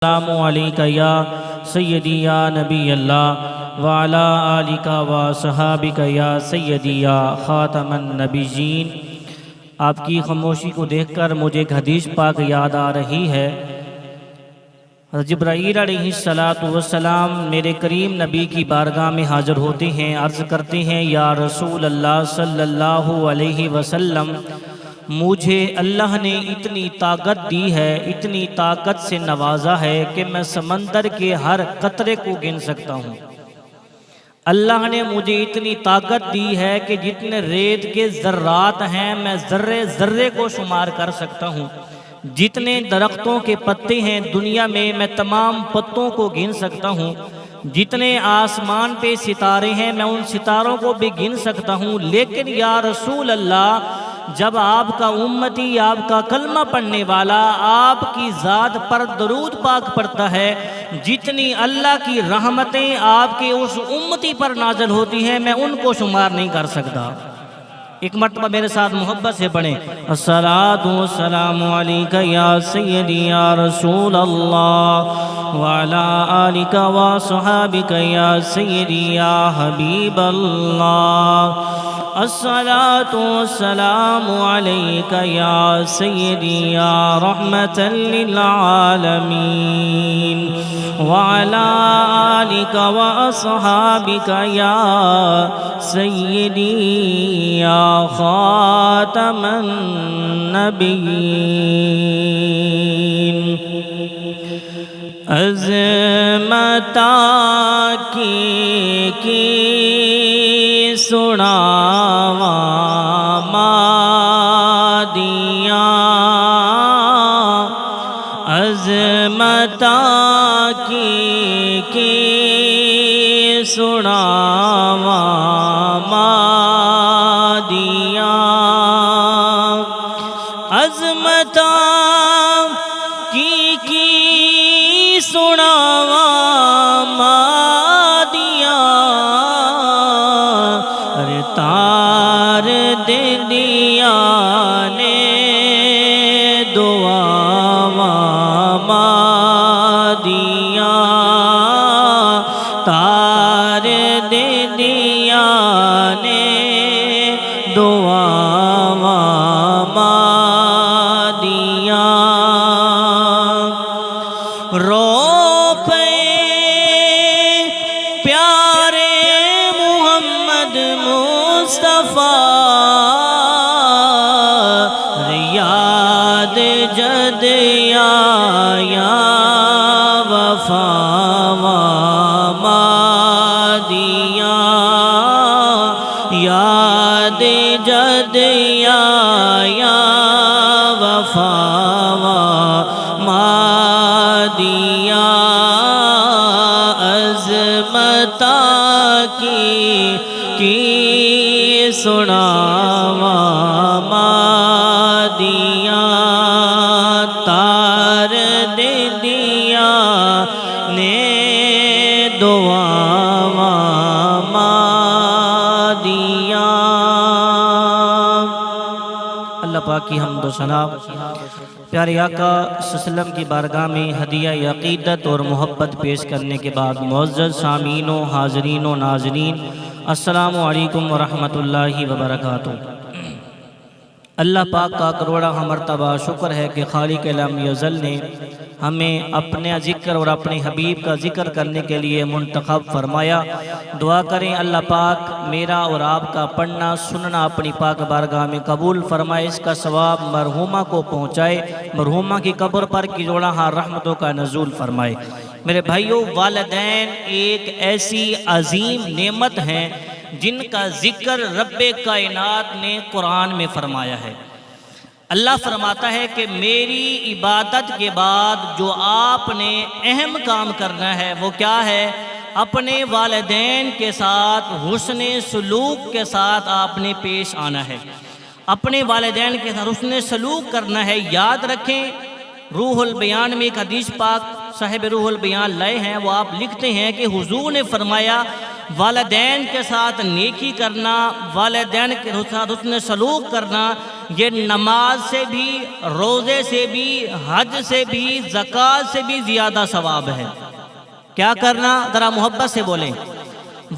السلام علیکہ یا سیدی یا نبی اللہ وعلا آلکہ و صحابکہ یا سیدی یا خاتم النبیین۔ آپ کی خاموشی کو دیکھ کر مجھے ایک حدیث پاک یاد آ رہی ہے۔ حضرت جبرائیل علیہ السلام میرے کریم نبی کی بارگاہ میں حاضر ہوتے ہیں، عرض کرتے ہیں یا رسول اللہ صلی اللہ علیہ وسلم، مجھے اللہ نے اتنی طاقت دی ہے، اتنی طاقت سے نوازا ہے کہ میں سمندر کے ہر قطرے کو گن سکتا ہوں۔ اللہ نے مجھے اتنی طاقت دی ہے کہ جتنے ریت کے ذرات ہیں میں ذرے ذرے کو شمار کر سکتا ہوں۔ جتنے درختوں کے پتے ہیں دنیا میں تمام پتوں کو گن سکتا ہوں۔ جتنے آسمان پہ ستارے ہیں میں ان ستاروں کو بھی گن سکتا ہوں۔ لیکن یا رسول اللہ، جب آپ کا امتی، آپ کا کلمہ پڑھنے والا آپ کی ذات پر درود پاک پڑھتا ہے، جتنی اللہ کی رحمتیں آپ کے اس امتی پر نازل ہوتی ہیں میں ان کو شمار نہیں کر سکتا۔ ایک مرتبہ میرے ساتھ محبت سے پڑھیں، الصلاۃ والسلام علیکہ یا سیدی یا رسول اللہ وعلا آلکہ و صحابکہ یا سیدی یا حبیب اللہ۔ الصلاۃ والسلام علیکہ یا سیدی یا رحمۃ للعالمین وعلا آلکہ و اصحابکہ یا سیدی یا خاتم النبیین۔ عظمتا کی سناواں مادیاں، عظمتا کی سناواں مادیاں، عظمتا کی سناواں مادیاں، ارے تار دے دیا نے دعاواں مادیاں، تار دے دیا نے دعاواں مادیاں، رو پہ پیارے محمد مصطفیٰ، یاد جد یا وفاواں مادیاں، یاد جد یا وفاواں مادیاں، عظمتا کی سناواں مادیاں، تار دے دیا نے دعاواں مادیاں۔ اللہ پاک کی حمد و ثنا پیارے آقا صلی اللہ علیہ وسلم کی بارگاہ میں ہدیہ عقیدت اور محبت پیش کرنے کے بعد معزز سامعین و حاضرین و ناظرین، السلام علیکم ورحمۃ اللہ وبرکاتہ۔ اللہ پاک کا کروڑا مرتبہ شکر ہے کہ خالق لم یزل نے ہمیں اپنے ذکر اور اپنے حبیب کا ذکر کرنے کے لیے منتخب فرمایا۔ دعا کریں اللہ پاک میرا اور آپ کا پڑھنا سننا اپنی پاک بارگاہ میں قبول فرمائے، اس کا ثواب مرحومہ کو پہنچائے، مرحومہ کی قبر پر کی جوڑا رحمتوں کا نزول فرمائے۔ میرے بھائیوں، والدین ایک ایسی عظیم نعمت ہیں جن کا ذکر رب کائنات نے قرآن میں فرمایا ہے۔ اللہ فرماتا ہے کہ میری عبادت کے بعد جو آپ نے اہم کام کرنا ہے وہ کیا ہے؟ اپنے والدین کے ساتھ حسن سلوک کے ساتھ آپ نے پیش آنا ہے، اپنے والدین کے ساتھ حسن سلوک کرنا ہے۔ یاد رکھیں، روح البیان میں ایک حدیث پاک صاحب روح البیان لائے ہیں، وہ آپ لکھتے ہیں کہ حضور نے فرمایا والدین کے ساتھ نیکی کرنا، والدین کے ساتھ حسن سلوک کرنا، یہ نماز سے بھی، روزے سے بھی، حج سے بھی، زکوٰۃ سے بھی زیادہ ثواب ہے۔ کیا کرنا؟ ذرا محبت سے بولیں۔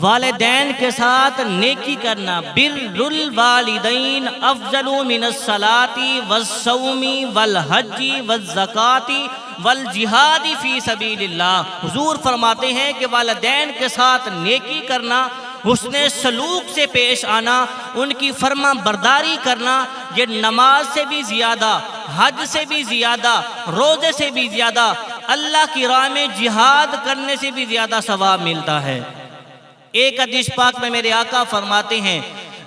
والدین کے ساتھ نیکی کرنا۔ بر الوالدین افضل من الصلاۃ والصوم والحج والزکوٰۃ والجہاد فی سبیل اللہ۔ حضور فرماتے ہیں کہ والدین کے ساتھ نیکی کرنا، حسن سلوک سے پیش آنا، ان کی فرما برداری کرنا، یہ نماز سے بھی زیادہ، حج سے بھی زیادہ، روزے سے بھی زیادہ، اللہ کی راہ میں جہاد کرنے سے بھی زیادہ ثواب ملتا ہے۔ ایک حدیث پاک میں میرے آقا فرماتے ہیں،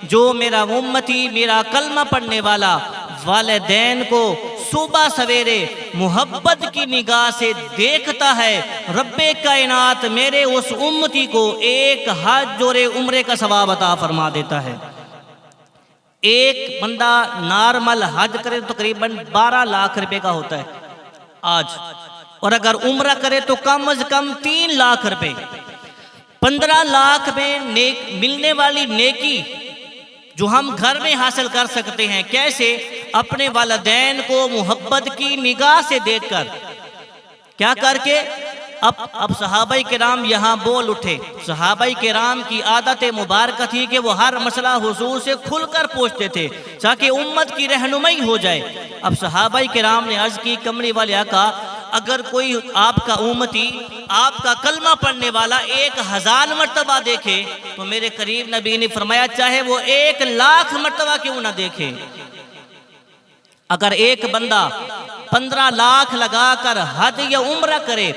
جو میرا امتی، میرا کلمہ پڑھنے والا والدین کو صبح سویرے محبت کی نگاہ سے دیکھتا ہے، رب کائنات میرے اس امتی کو ایک حج اور عمرے کا ثواب عطا فرما دیتا ہے۔ ایک بندہ نارمل حج کرے تو تقریباً 12 لاکھ روپے کا ہوتا ہے آج، اور اگر عمرہ کرے تو کم از کم 3 لاکھ روپے۔ 15 لاکھ میں ملنے والی نیکی جو ہم گھر میں حاصل کر سکتے ہیں، کیسے؟ اپنے والدین کو محبت کی نگاہ سے دیکھ کر، کیا کر کے؟ اب صحابہ کرام یہاں بول اٹھے۔ صحابہ کرام کی عادت مبارکہ تھی کہ وہ ہر مسئلہ حضور سے کھل کر پوچھتے تھے تاکہ امت کی رہنمائی ہو جائے۔ اب صحابہ کرام نے عرض کی، کملی والے آقا، اگر کوئی آپ کا امتی، آپ کا کلمہ پڑھنے والا 1000 مرتبہ دیکھے تو میرے قریب نبی نے فرمایا چاہے وہ 1 لاکھ مرتبہ کیوں نہ دیکھے۔ اگر ایک بندہ 15 لاکھ لگا کر حج یا عمرہ کرے،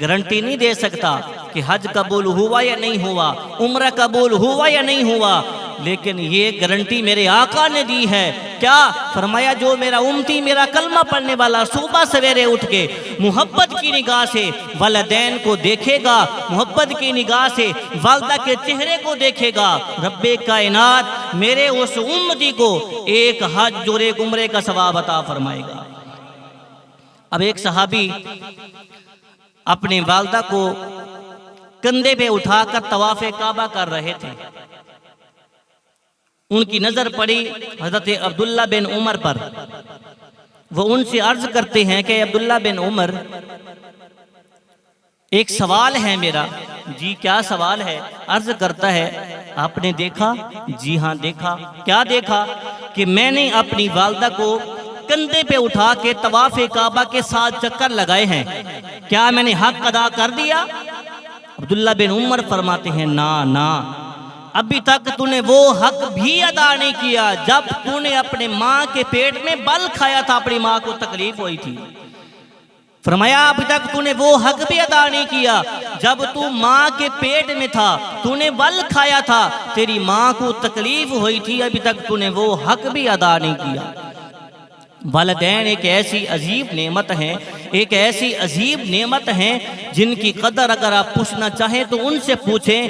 گارنٹی نہیں دے سکتا کہ حج قبول ہوا یا نہیں ہوا، عمرہ قبول ہوا یا نہیں ہوا، لیکن یہ گارنٹی میرے آقا نے دی ہے۔ کیا فرمایا؟ جو میرا امتی، میرا کلمہ پڑھنے والا صبح سویرے اٹھ کے محبت کی نگاہ سے والدین کو دیکھے گا، محبت کی نگاہ سے والدہ کے چہرے کو دیکھے گا، رب کائنات میرے اس امتی کو ایک حج اور ایک عمرے کا ثواب عطا فرمائے گا۔ اب ایک صحابی اپنی والدہ کو کندھے پہ اٹھا کر طواف کعبہ کر رہے تھے۔ ان کی نظر پڑی حضرت عبداللہ بن عمر پر۔ وہ ان سے عرض کرتے ہیں کہ عبداللہ بن عمر، ایک سوال ہے میرا۔ جی کیا سوال ہے؟ عرض کرتا ہے، آپ نے دیکھا؟ جی ہاں دیکھا۔ کیا دیکھا؟ کہ میں نے اپنی والدہ کو کندھے پہ اٹھا کے طواف کعبہ کے 7 چکر لگائے ہیں، کیا میں نے حق ادا کر دیا؟ عبداللہ بن عمر فرماتے ہیں، نا، ابھی تک تو نے وہ حق بھی ادا نہیں کیا جب تو نے اپنے ماں کے پیٹ میں بل کھایا تھا، اپنی ماں کو تکلیف ہوئی تھی۔ فرمایا ابھی تک تو نے وہ حق بھی ادا نہیں کیا جب تو ماں کے پیٹ میں تھا، تو نے بل کھایا تھا، تیری ماں کو تکلیف ہوئی تھی، ابھی تک تو نے وہ حق بھی ادا نہیں کیا۔ والدین ایک ایسی عجیب نعمت ہیں، ایک ایسی عجیب نعمت ہیں جن کی قدر اگر آپ پوچھنا چاہیں تو ان سے پوچھیں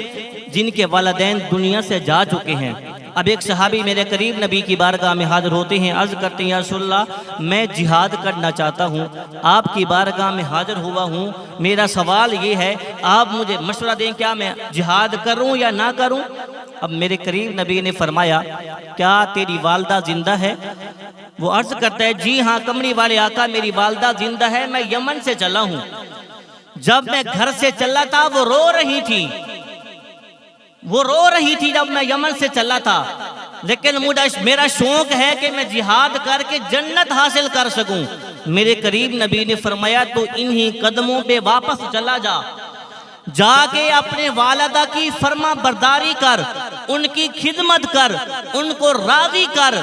جن کے والدین دنیا سے جا چکے ہیں۔ اب ایک صحابی میرے قریب نبی کی بارگاہ میں حاضر ہوتے ہیں، عرض کرتے ہیں یا رسول اللہ میں جہاد کرنا چاہتا ہوں، آپ کی بارگاہ میں حاضر ہوا ہوں، میرا سوال یہ ہے آپ مجھے مشورہ دیں کیا میں جہاد کروں یا نہ کروں؟ اب میرے قریب نبی نے فرمایا کیا تیری والدہ زندہ ہے؟ وہ عرض کرتا ہے جی ہاں کملی والے آقا میری والدہ زندہ ہے، میں یمن سے چلا ہوں، جب میں گھر سے چلا تھا وہ رو رہی تھی جب میں یمن سے چلا تھا، لیکن میرا شوق ہے کہ میں جہاد کر کے جنت حاصل کر سکوں۔ میرے قریب نبی نے فرمایا تو انہی قدموں پہ واپس چلا جا کے اپنے والدہ کی فرما برداری کر، ان کی خدمت کر، ان کو راضی کر،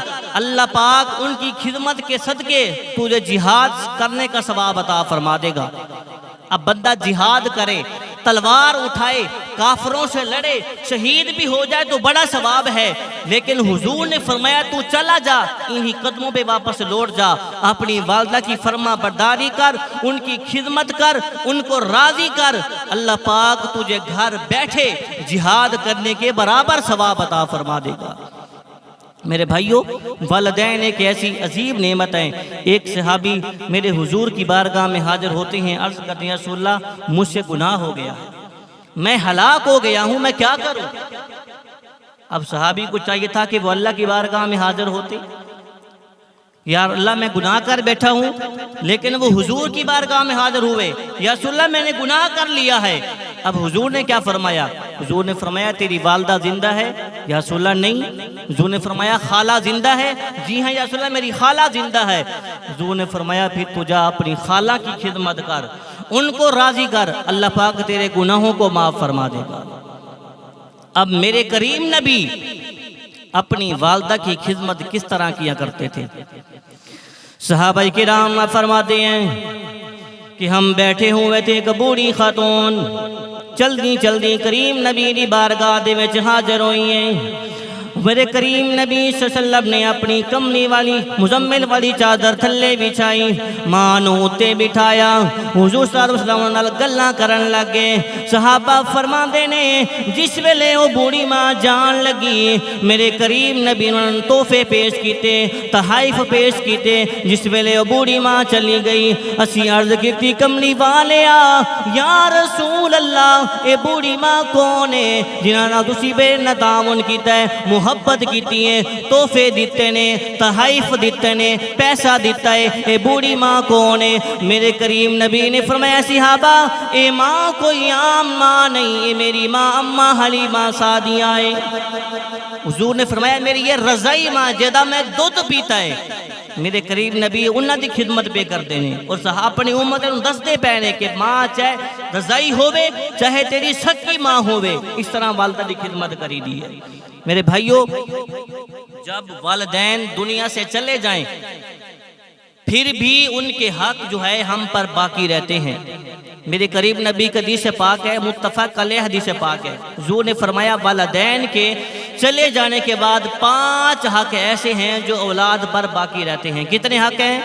اللہ پاک ان کی خدمت کے صدقے تجھے جہاد کرنے کا ثواب عطا فرما دے گا۔ اب بندہ جہاد کرے، تلوار اٹھائے، کافروں سے لڑے، شہید بھی ہو جائے تو بڑا ثواب ہے، لیکن حضور نے فرمایا تو چلا جا، انہی قدموں پہ واپس لوٹ جا، اپنی والدہ کی فرما برداری کر، ان کی خدمت کر، ان کو راضی کر، اللہ پاک تجھے گھر بیٹھے جہاد کرنے کے برابر ثواب عطا فرما دے گا۔ میرے بھائیوں، والدین ایک ایسی عظیم نعمت ہیں۔ ایک صحابی میرے حضور کی بارگاہ میں حاضر ہوتے ہیں، عرض کرتے ہیں یا رسول اللہ مجھ سے گناہ ہو گیا، میں ہلاک ہو گیا ہوں، میں کیا کروں؟ اب صحابی کو چاہیے تھا کہ وہ اللہ کی بارگاہ میں حاضر ہوتے، یا اللہ میں گناہ کر بیٹھا ہوں، لیکن وہ حضور کی بارگاہ میں حاضر ہوئے، یا رسول اللہ میں نے گناہ کر لیا ہے۔ اب حضور نے کیا فرمایا؟ حضور نے فرمایا تیری والدہ زندہ ہے؟ یا رسول اللہ نہیں۔ حضور نے فرمایا خالہ زندہ ہے؟ جی ہاں یا رسول اللہ میری خالہ زندہ ہے۔ حضور نے فرمایا پھر تو جا اپنی خالہ کی خدمت کر، ان کو راضی کر، اللہ پاک تیرے گناہوں کو معاف فرما دے گا۔ اب میرے کریم نبی اپنی والدہ کی خدمت کس طرح کیا کرتے تھے؟ صحابہ کرام فرماتے ہیں کہ ہم بیٹھے ہوئے تھے، ایک بوڑھی خاتون جلدی کریم نبی دی بارگاہ دے وچ حاضر ہوئی ہیں۔ میرے کریم نبی صلی اللہ علیہ وسلم نے اپنی کملی والی مزمل والی چادر تھلے بچھائی، ماں نو اتے بٹھایا، حضور صلی اللہ علیہ وسلم نال گلاں کرن لگے۔ صحابہ فرماندے نے جس ویلے او بوڑھی ماں جان لگی، میرے کریم نبی نے تحفے پیش کیتے، تحائف پیش کیتے۔ جس ویلے او بوڑھی ماں چلی گئی، اسی عرض کیتی کملی والیا یا رسول اللہ اے بوڑھی ماں کون ہے جنہاں نال تسی بے تعاون کیتا ہے، محبت کیتی ہے، تحفے دیتے نے، تحائف دیتے نے، پیسہ دیتا ہے، اے بوڑھی ماں کون ہے؟ میرے کریم نبی نے فرمایا صحابہ اے ماں کوئی عام ماں نہیں، اے میری ماں اماں حلیمہ سعدیہ ہے۔ حضور نے فرمایا میری یہ رضائی ماں جیدہ میں دودھ پیتا ہے۔ میرے قریب نبی انہاں دی خدمت پہ کرتے ہیں، اور صحابہ اپنی امت انہوں دستے پہنے کہ ماں چاہے رضائی ہوئے چاہے تیری سکی ماں ہوئے، اس طرح والدہ دی خدمت کری دی ہے۔ میرے بھائیوں جب والدین دنیا سے چلے جائیں پھر بھی ان کے حق جو ہے ہم پر باقی رہتے ہیں۔ میرے قریب نبی کا حدیث پاک ہے، متفق علیہ حدیث پاک ہے، حضور نے فرمایا والدین کے چلے جانے کے بعد 5 حق ایسے ہیں جو اولاد پر باقی رہتے ہیں۔ کتنے حق ہیں؟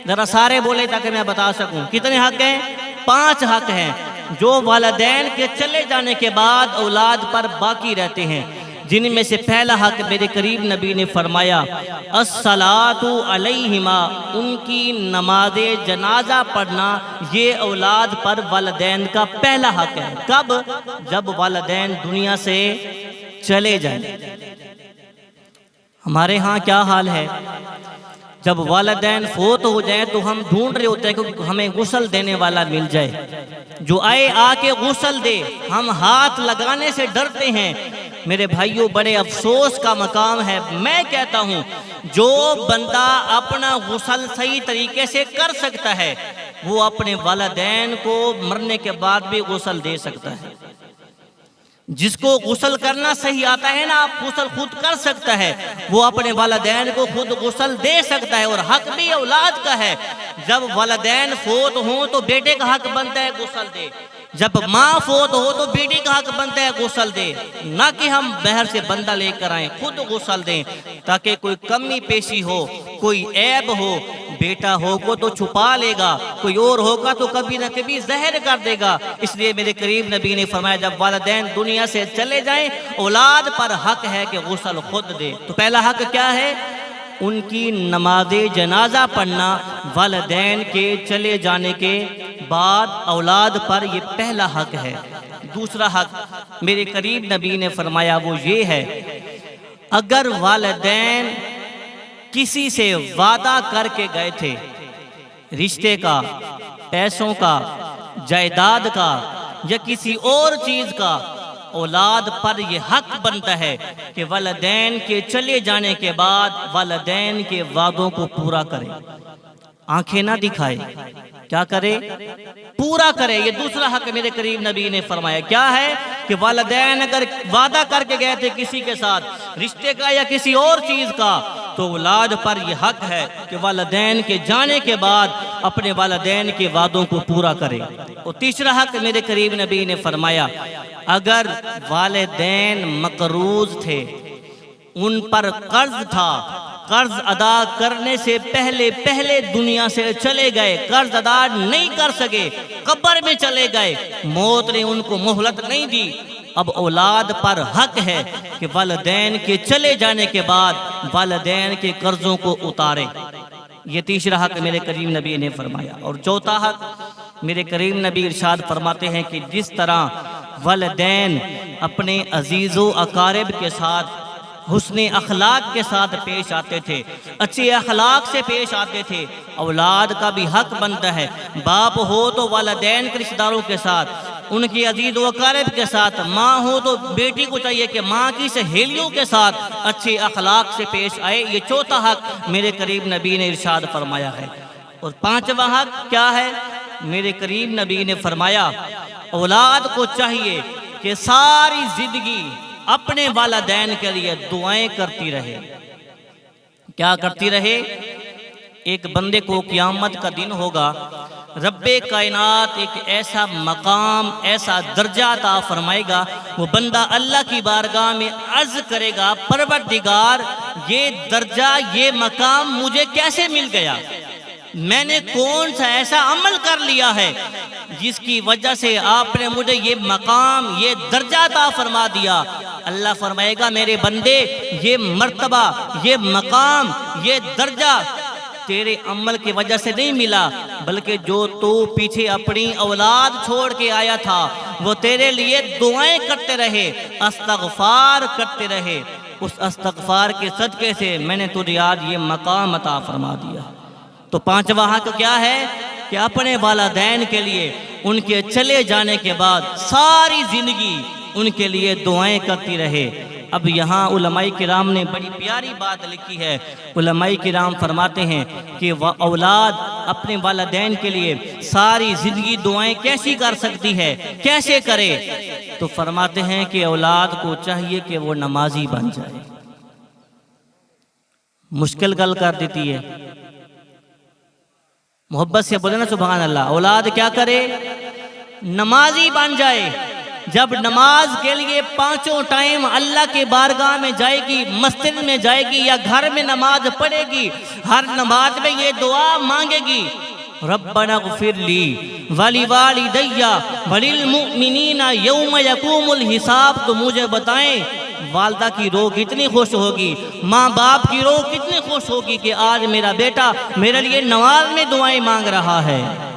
ذرا سارے بولے تاکہ میں بتا سکوں کتنے حق ہیں؟ 5 حق ہیں جو والدین کے چلے جانے کے بعد اولاد پر باقی رہتے ہیں، جن میں سے پہلا حق میرے قریب نبی نے فرمایا الصلاۃ علیہما، ان کی نماز جنازہ پڑھنا یہ اولاد پر والدین کا پہلا حق ہے۔ کب؟ جب والدین دنیا سے چلے جائیں۔ ہمارے ہاں کیا حال ہے؟ جب والدین فوت ہو جائیں تو ہم ڈھونڈ رہے ہوتے ہیں کہ ہمیں غسل دینے والا مل جائے، جو آئے آ کے غسل دے، ہم ہاتھ لگانے سے ڈرتے ہیں۔ میرے بھائیوں بڑے افسوس کا مقام ہے، میں کہتا ہوں جو بندہ اپنا غسل صحیح طریقے سے کر سکتا ہے وہ اپنے والدین کو مرنے کے بعد بھی غسل دے سکتا ہے۔ جس کو غسل کرنا صحیح آتا ہے نا، آپ غسل خود کر سکتا ہے، وہ اپنے والدین کو خود غسل دے سکتا ہے، اور حق بھی اولاد کا ہے۔ جب والدین فوت ہوں تو بیٹے کا حق بنتا ہے غسل دے، جب ماں فوت ہو تو بیٹی کا حق بنتا ہے غسل دے، نہ کہ ہم باہر سے بندہ لے کر آئیں، خود غسل دیں تاکہ کوئی کمی پیشی ہو، کوئی عیب ہو، بیٹا ہوگا تو چھپا لے گا، کوئی اور ہوگا تو کبھی نہ کبھی ظاہر کر دے گا۔ اس لیے میرے قریب نبی نے فرمایا جب والدین دنیا سے چلے جائیں اولاد پر حق ہے کہ غسل خود دے۔ تو پہلا حق کیا ہے؟ ان کی نماز جنازہ پڑھنا والدین کے چلے جانے کے بعد اولاد پر یہ پہلا حق ہے۔ دوسرا حق میرے قریب نبی نے فرمایا وہ یہ ہے، اگر والدین کسی سے وعدہ کر کے گئے تھے رشتے کا، پیسوں کا، جائیداد کا یا کسی اور چیز کا، اولاد پر یہ حق بنتا ہے کہ والدین کے چلے جانے کے بعد والدین کے وعدوں کو پورا کرے، آنکھیں نہ دکھائے، کیا کرے؟ پورا کرے۔ یہ دوسرا حق میرے قریب نبی نے فرمایا کیا ہے کہ والدین اگر وعدہ کر کے گئے تھے کسی کے ساتھ رشتے کا یا کسی اور چیز کا تو اولاد پر یہ حق ہے کہ والدین کے جانے کے بعد اپنے والدین کے وعدوں کو پورا کرے۔ اور تیسرا حق میرے قریب نبی نے فرمایا اگر والدین مقروض تھے، ان پر قرض تھا، قرض ادا کرنے سے پہلے دنیا سے چلے گئے، قرض ادا نہیں کر سکے، قبر میں چلے گئے، موت نے ان کو مہلت نہیں دی، اب اولاد پر حق ہے کہ والدین کے چلے جانے کے بعد والدین کے قرضوں کو اتارے۔ یہ تیسرا حق میرے کریم نبی نے فرمایا۔ اور چوتھا حق میرے کریم نبی ارشاد فرماتے ہیں کہ جس طرح والدین اپنے عزیز و اقارب کے ساتھ حسن اخلاق کے ساتھ پیش آتے تھے، اچھے اخلاق سے پیش آتے تھے۔ اولاد کا بھی حق بنتا ہے، باپ ہو تو والدین کے رشتہ داروں کے ساتھ، ان کی عزیز و اقارب کے ساتھ، ماں ہو تو بیٹی کو چاہیے کہ ماں کی سہیلیوں کے ساتھ اچھے اخلاق سے پیش آئے۔ یہ چوتھا حق میرے قریب نبی نے ارشاد فرمایا ہے۔ اور پانچواں حق کیا ہے؟ میرے قریب نبی نے فرمایا اولاد کو چاہیے کہ ساری زندگی اپنے والدین کے لیے دعائیں کرتی رہے۔ کیا کرتی رہے؟ ایک بندے کو قیامت کا دن ہوگا، رب کائنات ایک ایسا مقام، ایسا درجہ عطا فرمائے گا، وہ بندہ اللہ کی بارگاہ میں عرض کرے گا پروردگار یہ درجہ، یہ مقام مجھے کیسے مل گیا؟ میں نے کون سا ایسا عمل کر لیا ہے جس کی وجہ سے آپ نے مجھے یہ مقام، یہ درجہ عطا فرما دیا؟ اللہ فرمائے گا میرے بندے یہ مرتبہ، یہ مقام، یہ درجہ تیرے عمل کی وجہ سے نہیں ملا، بلکہ جو تو پیچھے اپنی اولاد چھوڑ کے آیا تھا وہ تیرے لیے دعائیں کرتے رہے، استغفار کرتے رہے، اس استغفار کے صدقے سے میں نے تجھے آج یہ مقام عطا فرما دیا۔ تو پانچواں حق کیا ہے؟ کہ اپنے والدین کے لیے ان کے چلے جانے کے بعد ساری زندگی ان کے لیے دعائیں کرتی رہے۔ اب یہاں علماء کرام نے بڑی پیاری بات لکھی ہے۔ علماء کرام فرماتے ہیں کہ اولاد اپنے والدین کے لیے ساری زندگی دعائیں کیسی کر سکتی ہے، کیسے کرے؟ تو فرماتے ہیں کہ اولاد کو چاہیے کہ وہ نمازی بن جائے۔ مشکل گل کر دیتی ہے، محبت سے بولے نا سبحان اللہ۔ اولاد کیا کرے؟ نمازی بن جائے۔ جب نماز کے لیے پانچوں ٹائم اللہ کے بارگاہ میں جائے گی، مسجد میں جائے گی یا گھر میں نماز پڑھے گی، ہر نماز میں یہ دعا مانگے گی ربنا اغفر لی ولوالدی وللمؤمنین یوم یقوم الحساب۔ تو مجھے بتائیں والدہ کی روح کتنی خوش ہوگی، ماں باپ کی روح کتنی خوش ہوگی کہ آج میرا بیٹا میرے لیے نماز میں دعائیں مانگ رہا ہے۔